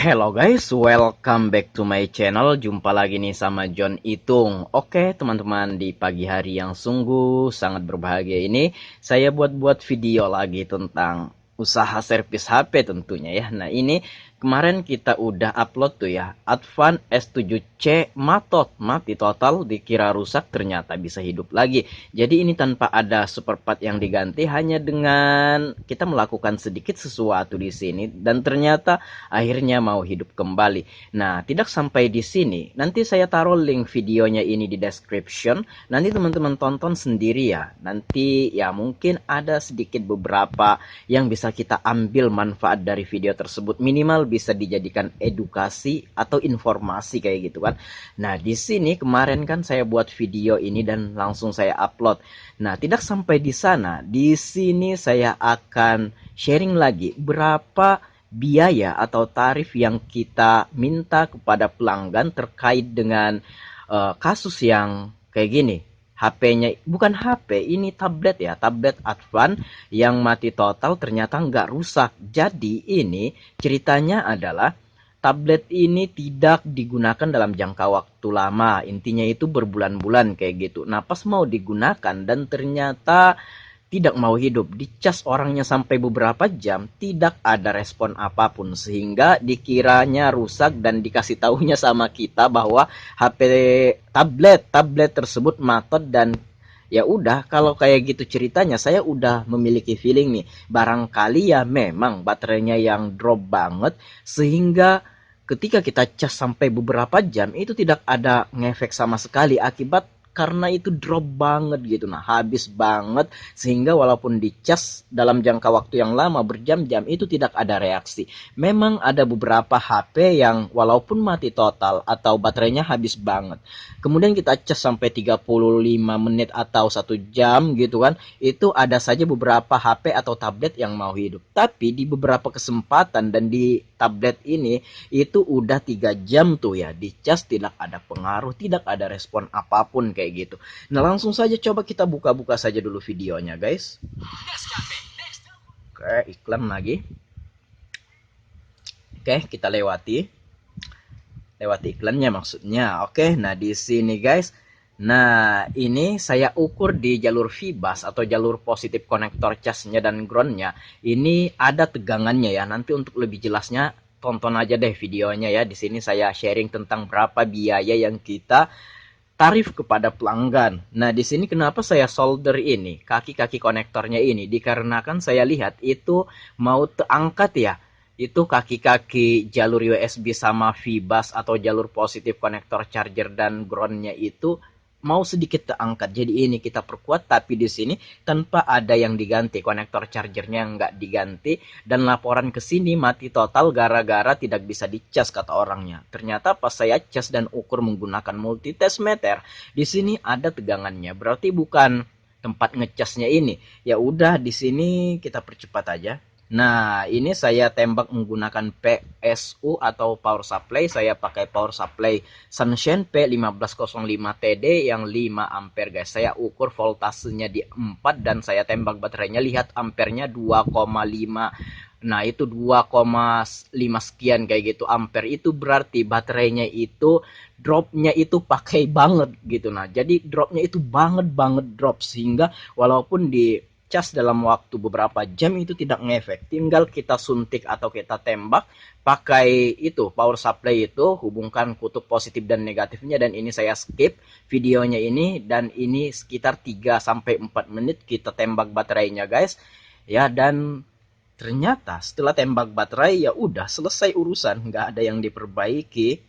Hello guys, welcome back to my channel. Jumpa lagi nih sama John Itung. Oke teman-teman, di pagi hari yang sungguh sangat berbahagia ini saya buat video lagi tentang usaha servis HP tentunya ya. Nah ini kemarin kita udah upload tuh ya, Advan S7C mati total, dikira rusak ternyata bisa hidup lagi. Jadi ini tanpa ada super part yang diganti, hanya dengan kita melakukan sedikit sesuatu di sini dan ternyata akhirnya mau hidup kembali. Nah, tidak sampai di sini. Nanti saya taruh link videonya ini di description. Nanti teman-teman tonton sendiri ya. Nanti ya mungkin ada sedikit beberapa yang bisa kita ambil manfaat dari video tersebut. Minimal bisa dijadikan edukasi atau informasi kayak gitu kan. Nah, di sini kemarin kan saya buat video ini dan langsung saya upload. Nah, tidak sampai di sana. Di sini saya akan sharing lagi berapa biaya atau tarif yang kita minta kepada pelanggan terkait dengan kasus yang kayak gini. HP-nya bukan HP, ini tablet ya, tablet Advan yang mati total ternyata nggak rusak. Jadi ini ceritanya adalah tablet ini tidak digunakan dalam jangka waktu lama. Intinya itu berbulan-bulan kayak gitu. Nah, pas mau digunakan dan ternyata tidak mau hidup, dicas orangnya sampai beberapa jam, tidak ada respon apapun, sehingga dikiranya rusak dan dikasih tahunya sama kita bahwa HP tablet tersebut matot. Dan ya udah, kalau kayak gitu ceritanya saya udah memiliki feeling nih, barangkali ya memang baterainya yang drop banget, sehingga ketika kita cas sampai beberapa jam itu tidak ada ngefek sama sekali, akibat karena itu drop banget gitu. Nah, habis banget sehingga walaupun dicas dalam jangka waktu yang lama berjam-jam itu tidak ada reaksi. Memang ada beberapa HP yang walaupun mati total atau baterainya habis banget, kemudian kita cas sampai 35 menit atau 1 jam gitu kan, itu ada saja beberapa HP atau tablet yang mau hidup. Tapi di beberapa kesempatan dan di tablet ini itu udah 3 jam tuh ya, dicas tidak ada pengaruh, tidak ada respon apapun kayak gitu. Nah, langsung saja coba kita buka-buka saja dulu videonya guys. Oke, iklan lagi. Oke, kita lewati iklannya maksudnya. Oke, nah di sini guys, nah ini saya ukur di jalur VBus atau jalur positif konektor casnya dan groundnya. Ini ada tegangannya ya. Nanti untuk lebih jelasnya tonton aja deh videonya ya. Di sini saya sharing tentang berapa biaya yang kita tarif kepada pelanggan. Nah, di sini kenapa saya solder ini, kaki-kaki konektornya ini, dikarenakan saya lihat itu mau terangkat ya. Itu kaki-kaki jalur USB sama VBus atau jalur positif konektor charger dan groundnya itu mau sedikit terangkat. Jadi ini kita perkuat, tapi di sini tanpa ada yang diganti, konektor chargernya nggak diganti, dan laporan ke sini mati total gara-gara tidak bisa dicas kata orangnya. Ternyata pas saya cas dan ukur menggunakan multitest meter, di sini ada tegangannya. Berarti bukan tempat ngecasnya ini. Ya udah, di sini kita percepat aja. Nah, ini saya tembak menggunakan PSU atau power supply. Saya pakai power supply Sunshine P1505TD yang 5 ampere guys. Saya ukur voltasenya di 4 dan saya tembak baterainya. Lihat ampernya 2,5. Nah, itu 2,5 sekian kayak gitu ampere. Itu berarti baterainya itu dropnya itu pakai banget gitu. Nah, jadi dropnya itu banget drop, sehingga walaupun di cas dalam waktu beberapa jam itu tidak ngefek. Tinggal kita suntik atau kita tembak pakai itu power supply, itu hubungkan kutub positif dan negatifnya. Dan ini saya skip videonya ini, dan ini sekitar 3 sampai 4 menit kita tembak baterainya guys. Ya, dan ternyata setelah tembak baterai ya udah selesai urusan, nggak ada yang diperbaiki.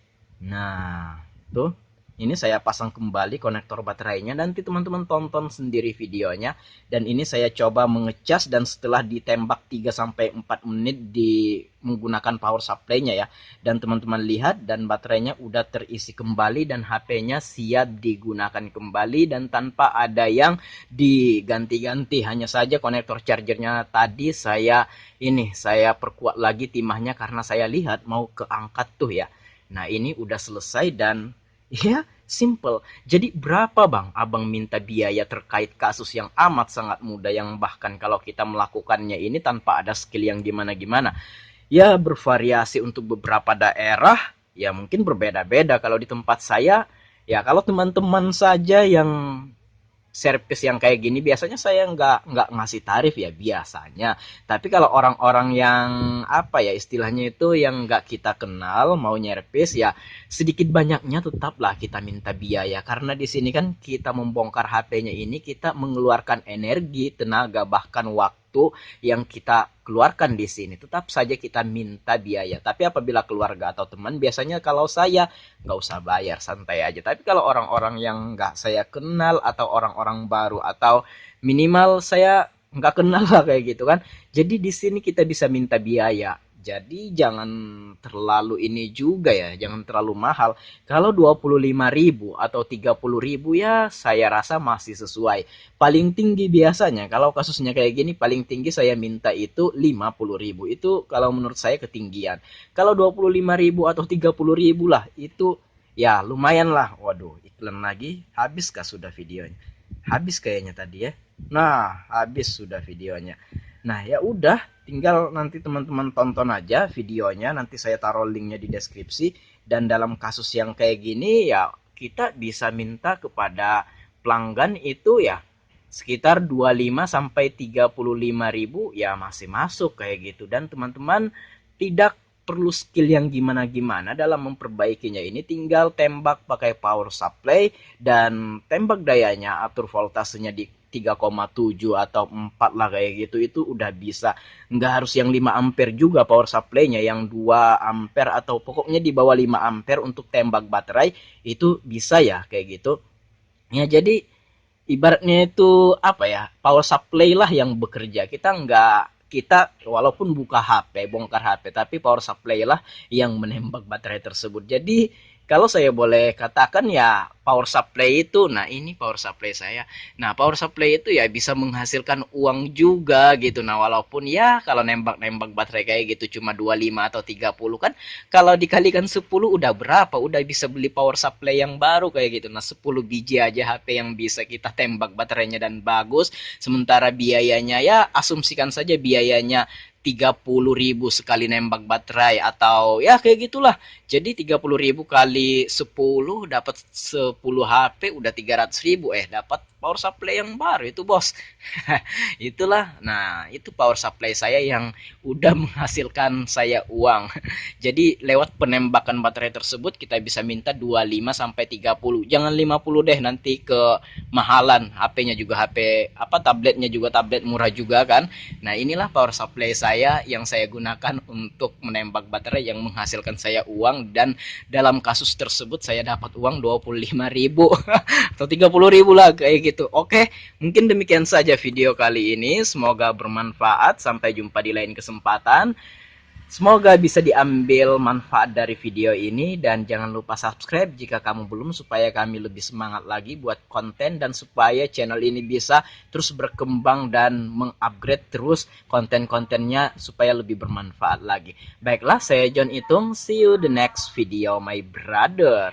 Nah, tuh ini saya pasang kembali konektor baterainya, nanti teman-teman tonton sendiri videonya. Dan ini saya coba mengecas, dan setelah ditembak 3 sampai 4 menit di menggunakan power supply-nya ya. Dan teman-teman lihat, dan baterainya udah terisi kembali dan HP-nya siap digunakan kembali dan tanpa ada yang diganti-ganti. Hanya saja konektor chargernya tadi saya perkuat lagi timahnya karena saya lihat mau keangkat tuh ya. Nah, ini udah selesai dan ya, simple. Jadi berapa bang abang minta biaya terkait kasus yang amat sangat mudah, yang bahkan kalau kita melakukannya ini tanpa ada skill yang gimana-gimana. ya bervariasi untuk beberapa daerah, ya mungkin berbeda-beda. Kalau di tempat saya, ya kalau teman-teman saja yang servis yang kayak gini biasanya saya nggak ngasih tarif ya biasanya. Tapi kalau orang-orang yang apa ya istilahnya itu yang nggak kita kenal mau nyervis ya sedikit banyaknya tetaplah kita minta biaya karena di sini kan kita membongkar HP-nya ini kita mengeluarkan energi, tenaga bahkan waktu yang kita keluarkan di sini. Tetap saja kita minta biaya. Tapi apabila keluarga atau teman biasanya kalau saya nggak usah bayar, santai aja. Tapi kalau orang-orang yang nggak saya kenal atau orang-orang baru atau minimal saya nggak kenal lah kayak gitu kan, jadi di sini kita bisa minta biaya. Jadi jangan terlalu ini juga ya, jangan terlalu mahal. Kalau 25.000 atau 30.000 ya saya rasa masih sesuai. Paling tinggi biasanya kalau kasusnya kayak gini paling tinggi saya minta itu 50.000. Itu kalau menurut saya ketinggian. Kalau 25.000 atau 30.000 lah itu ya lumayan lah. Waduh, iklan lagi. Habiskah sudah videonya? Habis kayaknya tadi ya. Nah, habis sudah videonya. Nah, ya udah, tinggal nanti teman-teman tonton aja videonya, nanti saya taruh linknya di deskripsi. Dan dalam kasus yang kayak gini ya kita bisa minta kepada pelanggan itu ya sekitar 25 sampai 35.000 ya masih masuk kayak gitu. Dan teman-teman tidak perlu skill yang gimana-gimana dalam memperbaikinya ini, tinggal tembak pakai power supply dan tembak dayanya, atur voltasenya di 3,7 atau 4 lah kayak gitu, itu udah bisa. Nggak harus yang 5 ampere juga power supply-nya, yang 2 ampere atau pokoknya di bawah 5 ampere untuk tembak baterai itu bisa ya kayak gitu. Ya jadi ibaratnya itu apa ya, power supply lah yang bekerja, kita walaupun buka HP bongkar HP tapi power supply lah yang menembak baterai tersebut. Jadi kalau saya boleh katakan ya power supply itu, nah ini power supply saya, nah power supply itu ya bisa menghasilkan uang juga gitu. Nah walaupun ya kalau nembak-nembak baterai kayak gitu cuma 25 atau 30 kan, kalau dikalikan 10 udah berapa, udah bisa beli power supply yang baru kayak gitu. Nah 10 biji aja HP yang bisa kita tembak baterainya dan bagus, sementara biayanya ya asumsikan saja biayanya 30.000 sekali nembak baterai atau ya kayak gitulah. Jadi 30.000 kali 10 dapat 10 HP udah 300.000, dapat power supply yang baru itu bos. Itulah, nah itu power supply saya yang udah menghasilkan saya uang. Jadi lewat penembakan baterai tersebut kita bisa minta 25 sampai 30. Jangan 50 deh, nanti ke mahalan. HP-nya juga HP apa, tabletnya juga tablet murah juga kan. Nah, inilah power supply saya yang saya gunakan untuk menembak baterai yang menghasilkan saya uang, dan dalam kasus tersebut saya dapat uang 25.000 atau 30.000 lah kayak gitu. Oke, mungkin demikian saja video kali ini. Semoga bermanfaat. Sampai jumpa di lain kesempatan. Semoga bisa diambil manfaat dari video ini, dan jangan lupa subscribe jika kamu belum, supaya kami lebih semangat lagi buat konten dan supaya channel ini bisa terus berkembang dan mengupgrade terus konten-kontennya supaya lebih bermanfaat lagi. Baiklah, saya John Itung, see you the next video my brother.